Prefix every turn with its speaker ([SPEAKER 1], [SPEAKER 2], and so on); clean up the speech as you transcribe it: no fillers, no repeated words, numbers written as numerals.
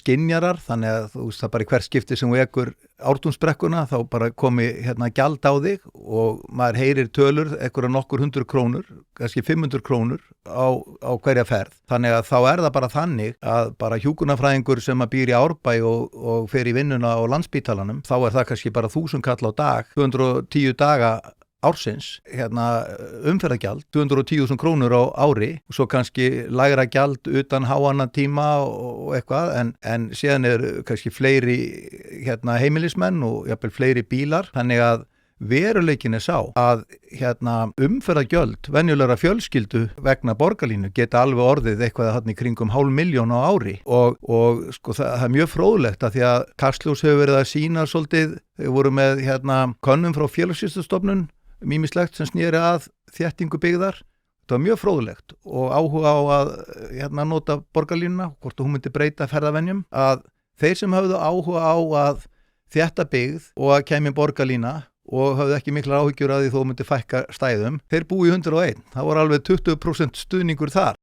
[SPEAKER 1] skynjarar, þannig að þú veist það bara í hvert skipti sem þú ekur Ártúnsbrekkuna þá bara komi gjald á þig og maður heyrir tölur einhverja nokkur 100 krónur, kannski 500 krónur á hverja ferð. Þannig að þá er það bara þannig að bara hjúkrunarfræðingur sem að býr í Árbæ og fer í vinnuna á Landspítalanum, þá er það kannski bara 1000 kall á dag, 210 daga ársins, umferðargjald 210.000 krónur á ári og svo kannski lægra gjald utan háannatíma og eitthvað en síðan kannski fleiri heimilismenn og jafnvel fleiri bílar, þannig að veruleikin sá að umferðargjöld venjulegra fjölskyldu vegna borgarlínu geta alveg orðið eitthvað þarna í kringum 500.000 á ári og sko það er mjög fróðlegt að því að Kastljós hefur verið að sýna svolítið, þau voru með könnun frá Félagsvísindastofnun ýmislegt sem snýri að þéttingu byggðar. Það var mjög fróðlegt og áhuga á að nota borgarlínuna, hvort hún myndi breyta ferðavenjum, að þeir sem höfðu áhuga á að þétta byggð og að kæmi borgarlína og höfðu ekki miklar áhyggjur að því þó myndi fækka stæðum, þeir búi í 101. Það voru alveg 20% stuðningur þar.